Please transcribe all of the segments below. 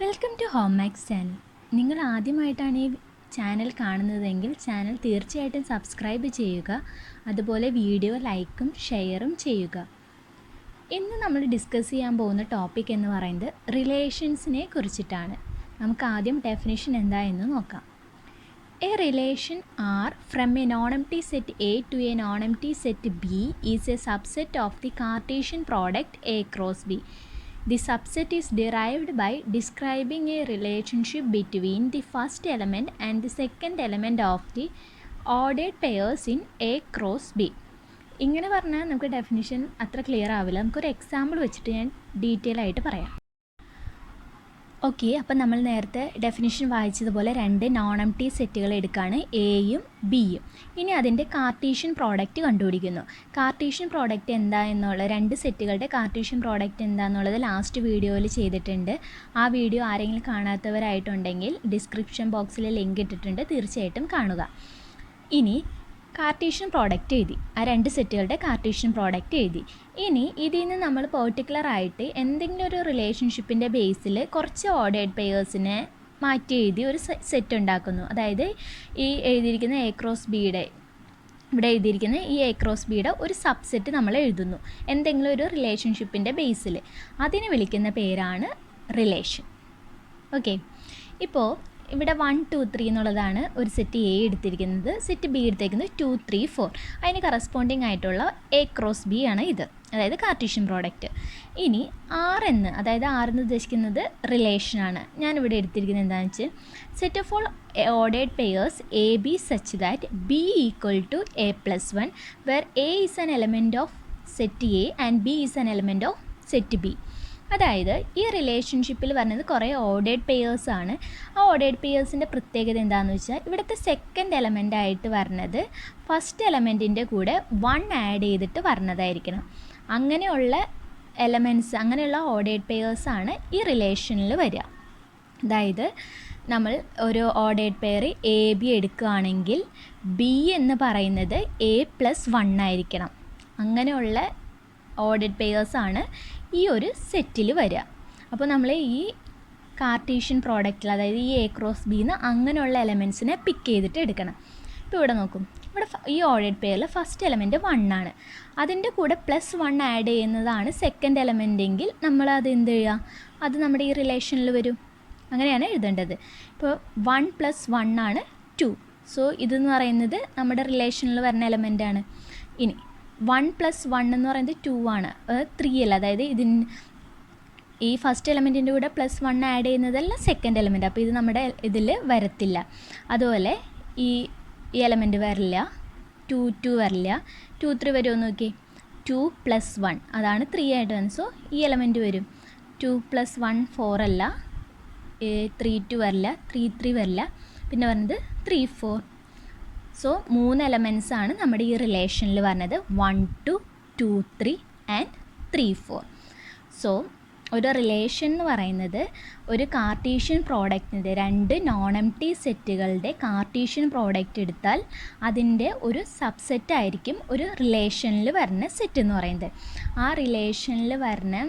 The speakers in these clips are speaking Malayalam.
Welcome to ഹോംമാക്സ് channel. നിങ്ങൾ ആദ്യമായിട്ടാണ് ഈ ചാനൽ കാണുന്നതെങ്കിൽ ചാനൽ തീർച്ചയായിട്ടും സബ്സ്ക്രൈബ് ചെയ്യുക. അതുപോലെ വീഡിയോ ലൈക്കും ഷെയറും ചെയ്യുക. ഇന്ന് നമ്മൾ ഡിസ്കസ് ചെയ്യാൻ പോകുന്ന ടോപ്പിക് എന്ന് പറയുന്നത് റിലേഷൻസിനെ കുറിച്ചിട്ടാണ്. നമുക്ക് ആദ്യം ഡെഫിനിഷൻ എന്തായെന്ന് നോക്കാം. A relation R from a non-empty set A to a non-empty set B is a subset of the Cartesian product A cross B. The subset is derived by describing a relationship between the first element and the second element of the ordered pairs in A cross B. ഇങ്ങനെ പറഞ്ഞാൽ നമുക്ക് ഡെഫിനിഷൻ അത്ര ക്ലിയർ ആവില്ല. നമുക്കൊരു എക്സാമ്പിൾ വെച്ചിട്ട് ഞാൻ ഡീറ്റെയിൽ ആയിട്ട് പറയാം. ഓക്കെ, അപ്പം നമ്മൾ നേരത്തെ ഡെഫിനിഷൻ വായിച്ചതുപോലെ രണ്ട് നോൺ എംപ്റ്റി സെറ്റുകൾ എടുക്കുകയാണ്, എയും ബിയും. ഇനി അതിൻ്റെ കാർട്ടീഷ്യൻ പ്രോഡക്റ്റ് കണ്ടുപിടിക്കുന്നു. കാർട്ടീഷ്യൻ പ്രോഡക്റ്റ് എന്താ എന്നുള്ള രണ്ട് സെറ്റുകളുടെ കാർട്ടീഷ്യൻ പ്രോഡക്റ്റ് എന്താണെന്നുള്ളത് ലാസ്റ്റ് വീഡിയോയിൽ ചെയ്തിട്ടുണ്ട്. ആ വീഡിയോ ആരെങ്കിലും കാണാത്തവരായിട്ടുണ്ടെങ്കിൽ ഡിസ്ക്രിപ്ഷൻ ബോക്സിൽ ലിങ്ക് ഇട്ടിട്ടുണ്ട്, തീർച്ചയായിട്ടും കാണുക. ഇനി കാർട്ടീഷ്യൻ പ്രോഡക്റ്റ് എഴുതി, ആ രണ്ട് സെറ്റുകളുടെ കാർട്ടീഷ്യൻ പ്രോഡക്റ്റ് എഴുതി. ഇനി ഇതിൽ നിന്ന് നമ്മൾ പെർട്ടിക്കുലറായിട്ട് എന്തെങ്കിലും ഒരു റിലേഷൻഷിപ്പിൻ്റെ ബേസിൽ കുറച്ച് ഓർഡേഡ് പെയേഴ്സിനെ മാറ്റി എഴുതി ഒരു സെറ്റ് ഉണ്ടാക്കുന്നു. അതായത് ഈ എഴുതിയിരിക്കുന്ന എ ക്രോസ് ബിയുടെ ഇവിടെ എഴുതിയിരിക്കുന്ന ഈ എ ക്രോസ് ബിയുടെ ഒരു സബ്സെറ്റ് നമ്മൾ എഴുതുന്നു എന്തെങ്കിലും ഒരു റിലേഷൻഷിപ്പിൻ്റെ ബേസിൽ. അതിന് വിളിക്കുന്ന പേരാണ് റിലേഷൻ. ഓക്കെ, ഇപ്പോൾ ഇവിടെ 1 2 3 എന്നുള്ളതാണ് ഒരു സെറ്റ് എ എടുത്തിരിക്കുന്നത്, സെറ്റ് ബി എടുത്തിരിക്കുന്നത് 2 3 4. അതിന് കറസ്പോണ്ടിങ് ആയിട്ടുള്ള എ ക്രോസ് ബി ആണ് ഇത്, അതായത് കാർട്ടീഷ്യൻ പ്രോഡക്റ്റ്. ഇനി ആർ എന്ന്, അതായത് ആർ എന്ന് ഉദ്ദേശിക്കുന്നത് റിലേഷനാണ്. ഞാനിവിടെ എടുത്തിരിക്കുന്നത് എന്താണെന്ന് വെച്ചാൽ set of all ordered pairs A B such that B equal to A plus 1 where A is an element of set A and B is an element of set B. അതായത് ഈ റിലേഷൻഷിപ്പിൽ പറഞ്ഞത് കുറേ ഓർഡേഡ് പെയേഴ്സാണ്. ആ ഓർഡേഡ് പെയേഴ്സിൻ്റെ പ്രത്യേകത എന്താണെന്ന് വെച്ചാൽ ഇവിടുത്തെ സെക്കൻഡ് എലമെൻ്റ് ആയിട്ട് വരുന്നത് ഫസ്റ്റ് എലമെൻറ്റിൻ്റെ കൂടെ 1 ആഡ് ചെയ്തിട്ട് വരുന്നതായിരിക്കണം. അങ്ങനെയുള്ള എലമെൻറ്റ്സ്, അങ്ങനെയുള്ള ഓർഡേഡ് പെയേഴ്സാണ് ഈ റിലേഷനിൽ വരിക. അതായത് നമ്മൾ ഒരു ഓർഡേഡ് പെയർ എ ബി എടുക്കുകയാണെങ്കിൽ ബി എന്ന് പറയുന്നത് എ പ്ലസ് 1 ആയിരിക്കണം. അങ്ങനെയുള്ള ഓർഡേഡ് പെയേഴ്സാണ് ഈ ഒരു സെറ്റിൽ വരിക. അപ്പോൾ നമ്മൾ ഈ കാർട്ടീഷ്യൻ പ്രോഡക്റ്റിൽ, അതായത് ഈ എ ക്രോസ് ബിന്ന് അങ്ങനെയുള്ള എലമെൻറ്റ്സിനെ പിക്ക് ചെയ്തിട്ട് എടുക്കണം. ഇപ്പോൾ ഇവിടെ നോക്കും, ഇവിടെ ഈ ഓർഡേഡ് പെയറിൽ ഫസ്റ്റ് എലമെൻറ്റ് 1 ആണ്, അതിൻ്റെ കൂടെ പ്ലസ് 1 ആഡ് ചെയ്യുന്നതാണ് സെക്കൻഡ് എലമെൻറ്റെങ്കിൽ നമ്മളത് എന്ത് ചെയ്യുക, അത് നമ്മുടെ ഈ റിലേഷനിൽ വരും. അങ്ങനെയാണ് എഴുതേണ്ടത്. ഇപ്പോൾ 1 + 1 ആണ് 2. സോ ഇതെന്ന് പറയുന്നത് നമ്മുടെ റിലേഷനിൽ വരുന്ന എലമെൻ്റാണ്. ഇനി 1 + 1 എന്ന് പറയുന്നത് 2 ആണ്, 3 അല്ല. അതായത് ഈ ഫസ്റ്റ് എലമെൻറ്റിൻ്റെ കൂടെ +1 ആഡ് ചെയ്യുന്നതല്ല സെക്കൻഡ് എലമെൻറ്റ്. അപ്പോൾ ഇത് നമ്മുടെ ഇതിൽ വരത്തില്ല. അതുപോലെ ഈ എലമെൻറ്റ് വരില്ല, 2 2 വരില്ല. 2 3 വരുമോ നോക്കി, 2 + 1 അതാണ് 3 ആയിട്ട് വരുന്നത്. സോ ഈ എലമെൻറ്റ് വരും. 2 + 1 4 അല്ല, 3 2 വരില്ല, 3 3 വരില്ല, പിന്നെ വരുന്നത് 3 4. സോ 3 എലമെൻറ്റ്സ് ആണ് നമ്മുടെ ഈ റിലേഷനിൽ വരുന്നത്, 1 2 2 3 ആൻഡ് 3 4. സോ ഒരു റിലേഷൻ എന്ന് പറയുന്നത് ഒരു കാർട്ടീഷ്യൻ പ്രോഡക്റ്റിൻ്റെ രണ്ട് നോൺ എംപ്റ്റി സെറ്റുകളുടെ കാർട്ടീഷ്യൻ പ്രോഡക്റ്റ് എടുത്താൽ അതിൻ്റെ ഒരു സബ്സെറ്റ് ആയിരിക്കും ഒരു റിലേഷനിൽ വരുന്ന സെറ്റ് എന്ന് പറയുന്നത്. ആ റിലേഷനിൽ വരുന്ന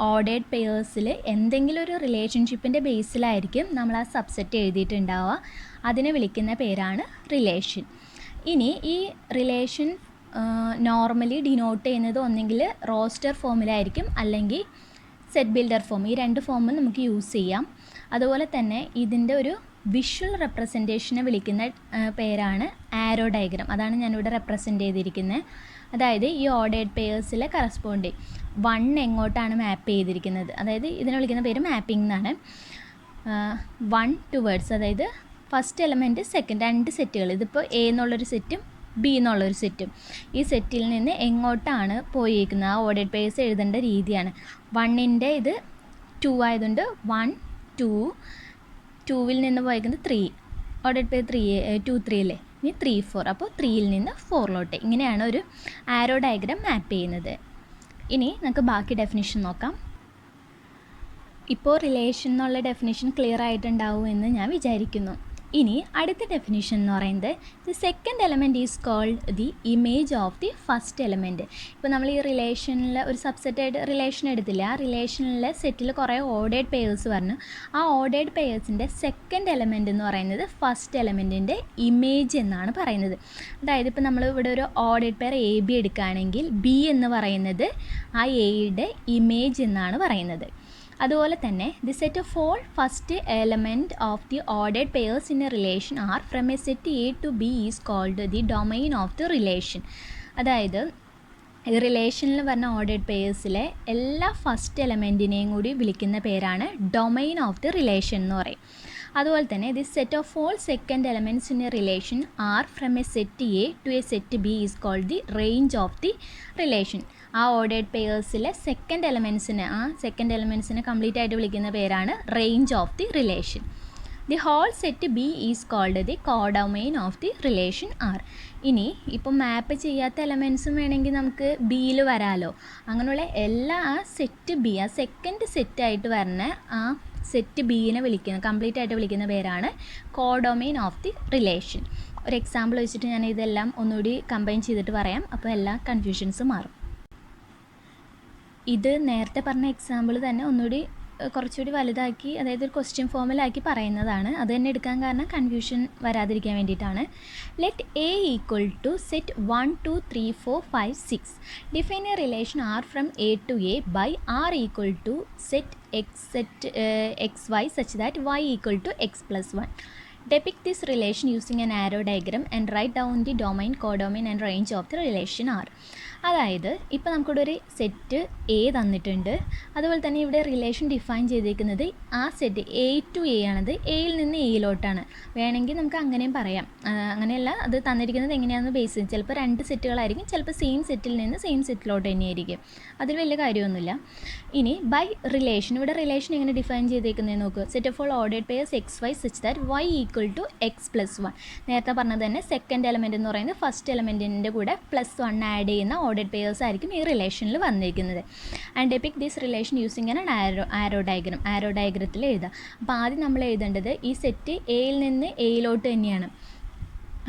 ഓർഡേഡ് പെയേഴ്സിൽ എന്തെങ്കിലും ഒരു റിലേഷൻഷിപ്പിൻ്റെ ബേസിലായിരിക്കും നമ്മൾ ആ സബ്സെറ്റ് എഴുതിയിട്ടുണ്ടാവുക. അതിനെ വിളിക്കുന്ന പേരാണ് റിലേഷൻ. ഇനി ഈ റിലേഷൻ നോർമലി ഡിനോട്ട് ചെയ്യുന്നത് ഒന്നെങ്കിൽ റോസ്റ്റർ ഫോമിലായിരിക്കും അല്ലെങ്കിൽ സെറ്റ് ബിൽഡർ ഫോം. ഈ രണ്ട് ഫോമും നമുക്ക് യൂസ് ചെയ്യാം. അതുപോലെ തന്നെ ഇതിൻ്റെ ഒരു വിഷ്വൽ റെപ്രസെൻറ്റേഷനെ വിളിക്കുന്ന പേരാണ് ആരോ ഡയഗ്രാം. അതാണ് ഞാനിവിടെ റെപ്രസെൻ്റ് ചെയ്തിരിക്കുന്നത്. അതായത് ഈ ഓർഡേഡ് പെയേഴ്സിലെ കറസ്പോണ്ടിങ് 1 എങ്ങോട്ടാണ് മാപ്പ് ചെയ്തിരിക്കുന്നത്, അതായത് ഇതിനെ വിളിക്കുന്ന പേര് മാപ്പിംഗ് എന്നാണ്. 1 ടുവേർഡ്സ്, അതായത് ഫസ്റ്റ് എലമെൻറ്റ് സെക്കൻഡ്, രണ്ട് സെറ്റുകൾ, ഇതിപ്പോൾ എ എന്നുള്ളൊരു സെറ്റും ബി എന്നുള്ളൊരു സെറ്റും, ഈ സെറ്റിൽ നിന്ന് എങ്ങോട്ടാണ് പോയിരിക്കുന്നത് ആ ഓർഡേഡ് പെയേഴ്സ് എഴുതേണ്ട രീതിയാണ്. 1ൻ്റെ ഇത് 2 ആയതുകൊണ്ട് 1 2, 2വിൽ നിന്ന് പോയിരിക്കുന്നത് 3, ഓർഡേഡ് പെയർ 2 3 അല്ലേ, ഇനി 3 4, അപ്പോൾ 3ൽ നിന്ന് 4ലോട്ട്. ഇങ്ങനെയാണ് ഒരു ആരോ ഡയഗ്രാം മാപ്പ് ചെയ്യുന്നത്. ഇനി നമുക്ക് ബാക്കി ഡെഫിനിഷൻ നോക്കാം. ഇപ്പോൾ റിലേഷൻ എന്നുള്ള ഡെഫിനിഷൻ ക്ലിയർ ആയിട്ടുണ്ടാവും എന്ന് ഞാൻ വിചാരിക്കുന്നു. ഇനി അടുത്ത ഡെഫിനിഷൻ എന്ന് പറയുന്നത് the second element is called the image of the first element. ഇപ്പോൾ നമ്മൾ ഈ റിലേഷനിൽ ഒരു സബ്സെറ്റായിട്ട് റിലേഷൻ എടുത്തില്ല, ആ റിലേഷനിലെ സെറ്റിൽ കുറേ ഓർഡേഡ് പെയേഴ്സ് പറഞ്ഞു. ആ ഓർഡേഡ് പെയേഴ്സിൻ്റെ സെക്കൻഡ് എലമെൻറ്റ് എന്ന് പറയുന്നത് ഫസ്റ്റ് എലമെൻറ്റിൻ്റെ ഇമേജ് എന്നാണ് പറയുന്നത്. അതായത് ഇപ്പോൾ നമ്മൾ ഇവിടെ ഒരു ഓർഡേഡ് പെയർ എ ബി എടുക്കുകയാണെങ്കിൽ ബി എന്ന് പറയുന്നത് ആ എയുടെ ഇമേജ് എന്നാണ് പറയുന്നത്. അതുപോലെ തന്നെ the set of all first element of the ordered pairs in a relation R from a set A to B is called the domain of the relation. അതായത് ഈ റിലേഷനിൽ വരുന്ന ഓർഡേഡ് പെയേഴ്സിലെ എല്ലാ ഫസ്റ്റ് എലമെൻറ്റിനെയും കൂടി വിളിക്കുന്ന പേരാണ് ഡൊമൈൻ ഓഫ് ദി റിലേഷൻ എന്ന് പറയും. അതുപോലെ തന്നെ the set of all second elements in a relation R from a set A to a set B is called the range of the relation. ആ ഓർഡേഡ് പെയേഴ്സിലെ സെക്കൻഡ് എലമെൻറ്റ്സിനെ കംപ്ലീറ്റ് ആയിട്ട് വിളിക്കുന്ന പേരാണ് range of the relation. The whole set B is called the codomain of the relation R. ഇനി ഇപ്പം മാപ്പ് ചെയ്യാത്ത എലമെൻറ്റ്സും വേണമെങ്കിൽ നമുക്ക് ബിയിൽ വരാമല്ലോ. അങ്ങനെയുള്ള എല്ലാ ആ സെറ്റ് ബി, ആ സെക്കൻഡ് സെറ്റായിട്ട് വരുന്ന ആ സെറ്റ് ബീനെ കംപ്ലീറ്റ് ആയിട്ട് വിളിക്കുന്ന പേരാണ് കോഡൊമൈൻ ഓഫ് ദി റിലേഷൻ. ഒരു എക്സാമ്പിൾ വെച്ചിട്ട് ഞാൻ ഇതെല്ലാം ഒന്നുകൂടി കമ്പൈൻ ചെയ്തിട്ട് പറയാം, അപ്പോൾ എല്ലാ കൺഫ്യൂഷൻസും മാറും. ഇത് നേരത്തെ പറഞ്ഞ എക്സാമ്പിൾ തന്നെ ഒന്നുകൂടി കുറച്ചുകൂടി വലുതാക്കി, അതായത് ഒരു ക്വസ്റ്റ്യൻ ഫോമിലാക്കി പറയുന്നതാണ്. അത് തന്നെ എടുക്കാൻ കാരണം കൺഫ്യൂഷൻ വരാതിരിക്കാൻ വേണ്ടിയിട്ടാണ്. Let A equal to set 1 2 3 4 5 6. Define a relation R from A to A by R equal to set X Y such that Y equal to X plus 1. Depict this relation using an arrow diagram and write down the domain, codomain and range of the relation R. അതായത് ഇപ്പോൾ നമുക്കിവിടെ ഒരു സെറ്റ് എ തന്നിട്ടുണ്ട്, അതുപോലെ തന്നെ ഇവിടെ റിലേഷൻ ഡിഫൈൻ ചെയ്തിരിക്കുന്നത് ആ സെറ്റ് എ ടു എ ആണത്, എയിൽ നിന്ന് എയിലോട്ടാണ്. വേണമെങ്കിൽ നമുക്ക് അങ്ങനെയും പറയാം. അങ്ങനെയല്ല, അത് തന്നിരിക്കുന്നത് എങ്ങനെയാണെന്ന് ബേസ് ചെയ്ത് ചിലപ്പോൾ 2 സെറ്റുകളായിരിക്കും, ചിലപ്പോൾ സെയിം സെറ്റിൽ നിന്ന് സെയിം സെറ്റിലോട്ട് തന്നെയായിരിക്കും. അതിൽ വലിയ കാര്യമൊന്നുമില്ല. ഇനി ബൈ റിലേഷൻ, ഇവിടെ റിലേഷൻ എങ്ങനെ ഡിഫൈൻ ചെയ്തേക്കുന്നത് നോക്കുക. Set of all ordered pairs X Y such that Y equal to X plus 1. നേരത്തെ പറഞ്ഞത് തന്നെ സെക്കൻഡ് എലമെൻറ്റ് എന്ന് പറയുന്നത് ഫസ്റ്റ് എലമെൻറ്റിൻ്റെ കൂടെ +1 ആഡ് ചെയ്യുന്ന ഓർഡേഡ് പെയേഴ്സ് ആയിരിക്കും ഈ റിലേഷനിൽ വന്നിരിക്കുന്നത്. And depict this relation using an arrow ഡയഗ്രത്തിൽ എഴുതുക. അപ്പോൾ ആദ്യം നമ്മൾ എഴുതേണ്ടത് ഈ സെറ്റ് എയിൽ നിന്ന് എയിലോട്ട് തന്നെയാണ്.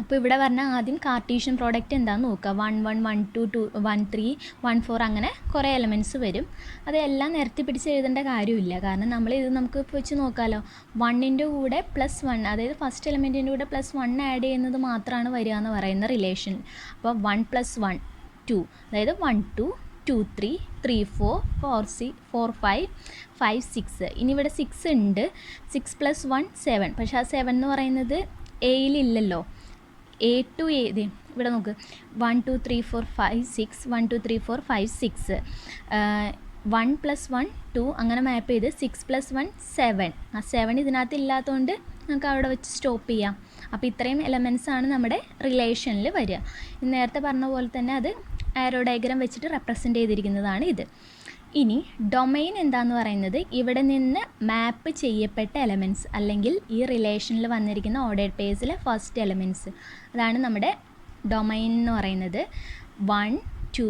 അപ്പോൾ ഇവിടെ പറഞ്ഞാൽ ആദ്യം കാർട്ടീഷ്യൻ പ്രോഡക്റ്റ് എന്താണെന്ന് നോക്കുക. 1 1 1 2 2 1 3 1 4 അങ്ങനെ കുറേ എലമെൻറ്റ്സ് വരും. അതെല്ലാം നിരത്തി പിടിച്ച് എഴുതേണ്ട കാര്യമില്ല, കാരണം നമുക്ക് വെച്ച് നോക്കാമല്ലോ. 1ൻ്റെ കൂടെ +1, അതായത് ഫസ്റ്റ് എലമെൻറ്റിൻ്റെ കൂടെ +1 ആഡ് ചെയ്യുന്നത് മാത്രമാണ് വരിക എന്ന് പറയുന്ന റിലേഷൻ. അപ്പോൾ 1 + 1 2, അതായത് 1 2 2 3 3 4 4 5 5 6. ഇനി ഇവിടെ 6 ഉണ്ട്. 6 + 1 7. പക്ഷേ ആ 7 എന്ന് പറയുന്നത് എയിലില്ലല്ലോ. എ ടു എ ഇവിടെ നോക്ക്. 1 2 3 4 5 6 1 2 3 4 5 6. 1 + 1 2 അങ്ങനെ മാപ്പ് ചെയ്ത് 6 + 1 7. ആ 7 ഇതിനകത്ത് ഇല്ലാത്തതുകൊണ്ട് നമുക്ക് അവിടെ വെച്ച് സ്റ്റോപ്പ് ചെയ്യാം. അപ്പോൾ ഇത്രയും എലമെൻറ്റ്സ് ആണ് നമ്മുടെ റിലേഷനിൽ വരിക. നേരത്തെ പറഞ്ഞ പോലെ തന്നെ അത് ആരോ ഡയഗ്രാം വെച്ചിട്ട് റെപ്രസെൻ്റ് ചെയ്തിരിക്കുന്നതാണ് ഇത്. ഇനി ഡൊമൈൻ എന്താന്ന് പറയുന്നത് ഇവിടെ നിന്ന് മാപ്പ് ചെയ്യപ്പെട്ട എലമെൻറ്റ്സ്, അല്ലെങ്കിൽ ഈ റിലേഷനിൽ വന്നിരിക്കുന്ന ഓർഡേഡ് പെയേഴ്സിലെ ഫസ്റ്റ് എലമെൻറ്റ്സ്, അതാണ് നമ്മുടെ ഡൊമൈൻ എന്ന് പറയുന്നത്. 1 2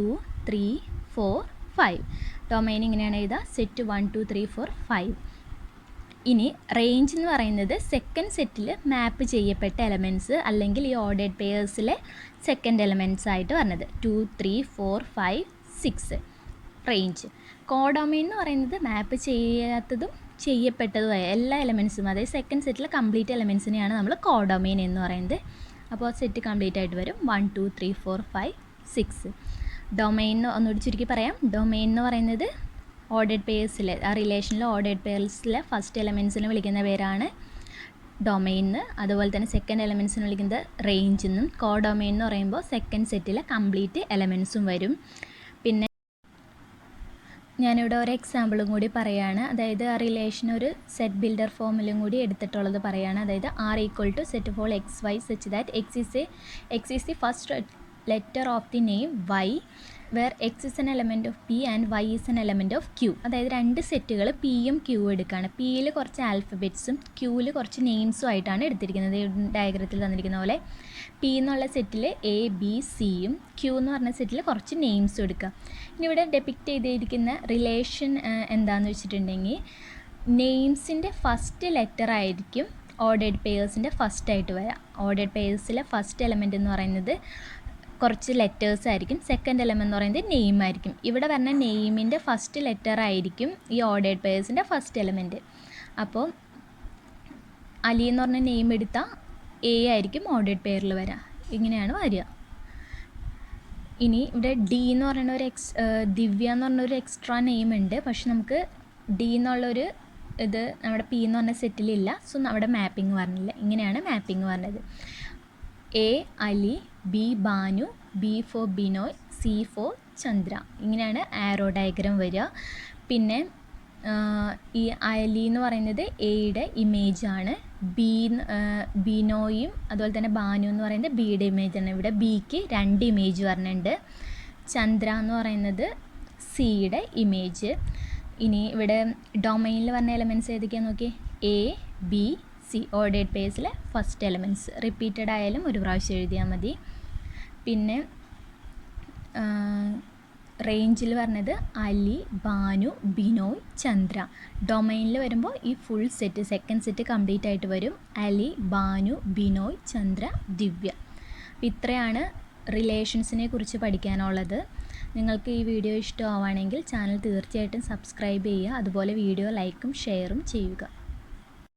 3 4 5. ഡൊമൈൻ ഇങ്ങനെയാണ് എഴുതുക, സെറ്റ് 1 2 3 4 5. ഇനി റേഞ്ച് എന്ന് പറയുന്നത് സെക്കൻഡ് സെറ്റിൽ മാപ്പ് ചെയ്യപ്പെട്ട എലമെൻറ്റ്സ്, അല്ലെങ്കിൽ ഈ ഓർഡേഡ് പെയേഴ്സിലെ സെക്കൻഡ് എലമെൻറ്റ്സ് ആയിട്ട് പറഞ്ഞത് 2 3 4 5 6 റേഞ്ച്. കോഡൊമൈൻ എന്ന് പറയുന്നത് മാപ്പ് ചെയ്യാത്തതും ചെയ്യപ്പെട്ടതുമായ എല്ലാ എലമെൻറ്റ്സും, അതായത് സെക്കൻഡ് സെറ്റിൽ കംപ്ലീറ്റ് എലമെൻറ്റ്സിനെയാണ് നമ്മൾ കോഡൊമൈൻ എന്ന് പറയുന്നത്. അപ്പോൾ സെറ്റ് കംപ്ലീറ്റ് ആയിട്ട് വരും 1 2 3 4 5 6. ഡൊമൈൻ ഒന്നുകൂടി ചുരുക്കി പറയാം. ഡൊമൈൻ എന്ന് പറയുന്നത് ഓർഡേഡ് പെയേഴ്സിലെ, ആ റിലേഷനിലെ ഓർഡേഡ് പെയേഴ്സിലെ ഫസ്റ്റ് എലമെൻറ്റ്സിനെ വിളിക്കുന്ന പേരാണ് ഡൊമൈൻ എന്ന്. അതുപോലെ തന്നെ സെക്കൻഡ് എലമെൻറ്റ്സിനെ വിളിക്കുന്നത് റേഞ്ച് എന്നും. കോഡൊമൈൻ എന്ന് പറയുമ്പോൾ സെക്കൻഡ് സെറ്റിലെ കംപ്ലീറ്റ് എലമെൻറ്റ്സും വരും. പിന്നെ ഞാനിവിടെ ഒരു എക്സാമ്പിളും കൂടി പറയുകയാണ്, അതായത് ആ റിലേഷൻ ഒരു സെറ്റ് ബിൽഡർ ഫോമിലും കൂടി എടുത്തിട്ടുള്ളത് പറയുകയാണ്. അതായത് R equal to set of all X Y such that X is the first letter of the name Y where X is an element of P and Y is an element of Q. അതായത് 2 സെറ്റുകൾ പിയും ക്യൂ എടുക്കുകയാണ്. പിയിൽ കുറച്ച് ആൽഫബറ്റ്സും ക്യൂവിൽ കുറച്ച് നെയിംസും ആയിട്ടാണ് എടുത്തിരിക്കുന്നത്. ഡയഗ്രത്തിൽ തന്നിരിക്കുന്ന പോലെ പി എന്നുള്ള സെറ്റിൽ എ ബി സിയും ക്യൂ എന്ന് പറഞ്ഞ സെറ്റിൽ കുറച്ച് നെയിംസും എടുക്കുക. ഇനി ഇവിടെ ഡെപിക്റ്റ് ചെയ്തിരിക്കുന്ന റിലേഷൻ എന്താണെന്ന് വെച്ചിട്ടുണ്ടെങ്കിൽ നെയിംസിൻ്റെ ഫസ്റ്റ് ലെറ്റർ ആയിരിക്കും ഓർഡേഡ് പെയേഴ്സിൻ്റെ ഫസ്റ്റ് ആയിട്ട് വരാം. ഓർഡേഡ് പെയേഴ്സിലെ ഫസ്റ്റ് എലമെൻ്റ് എന്ന് പറയുന്നത് കുറച്ച് ലെറ്റേഴ്സ് ആയിരിക്കും. സെക്കൻഡ് എലമെൻ്റ് എന്ന് പറയുന്നത് നെയിം ആയിരിക്കും. ഇവിടെ പറഞ്ഞ നെയിമിൻ്റെ ഫസ്റ്റ് ലെറ്റർ ആയിരിക്കും ഈ ഓർഡേഡ് പെയേഴ്സിൻ്റെ ഫസ്റ്റ് എലമെൻറ്റ്. അപ്പോൾ അലി എന്ന് പറഞ്ഞ നെയിം എടുത്താൽ എ ആയിരിക്കും ഓർഡേഡ് പെയറിൽ വരിക. ഇങ്ങനെയാണ് വരിക. ഇനി ഇവിടെ ഡി എന്ന് പറയുന്ന ദിവ്യ എന്ന് പറഞ്ഞൊരു എക്സ്ട്രാ നെയിം ഉണ്ട്. പക്ഷെ നമുക്ക് ഡി എന്നുള്ളൊരു ഇത് നമ്മുടെ പി എന്ന് പറഞ്ഞ സെറ്റിലില്ല. സോ നമ്മുടെ മാപ്പിംഗ് പറഞ്ഞില്ല. ഇങ്ങനെയാണ് മാപ്പിംഗ് പറഞ്ഞത്. A Ali, B Banu, B for Binoy, C for Chandra. ഇങ്ങനെയാണ് ആരോ ഡയഗ്രാം വരിക. പിന്നെ ഈ അലി എന്ന് പറയുന്നത് എയുടെ ഇമേജാണ്. ബിനോയും അതുപോലെ തന്നെ ബാനു എന്ന് പറയുന്നത് ബിയുടെ ഇമേജാണ്. ഇവിടെ ബിക്ക് 2 ഇമേജ് പറഞ്ഞിട്ടുണ്ട്. ചന്ദ്ര എന്ന് പറയുന്നത് സിയുടെ ഇമേജ്. ഇനി ഇവിടെ ഡൊമൈനിൽ പറഞ്ഞ എലമെൻറ്റ്സ് ഏതൊക്കെയാണെന്ന് നോക്കി. എ ബി സി ഓർഡേഡ് പേഴ്സിലെ ഫസ്റ്റ് എലമെൻറ്റ്സ്. റിപ്പീറ്റഡ് ആയാലും ഒരു പ്രാവശ്യം എഴുതിയാൽ മതി. പിന്നെ റേഞ്ചിൽ പറഞ്ഞത് അലി, ബാനു, ബിനോയ്, ചന്ദ്ര. ഡൊമൈനിൽ വരുമ്പോൾ ഈ full set second set complete ആയിട്ട് വരും. അലി, ബാനു, ബിനോയ്, ചന്ദ്ര, ദിവ്യ. ഇത്രയാണ് റിലേഷൻസിനെ കുറിച്ച് പഠിക്കാനുള്ളത്. നിങ്ങൾക്ക് ഈ വീഡിയോ ഇഷ്ടമാവുകയാണെങ്കിൽ ചാനൽ തീർച്ചയായിട്ടും സബ്സ്ക്രൈബ് ചെയ്യുക. അതുപോലെ വീഡിയോ ലൈക്കും ഷെയറും ചെയ്യുക.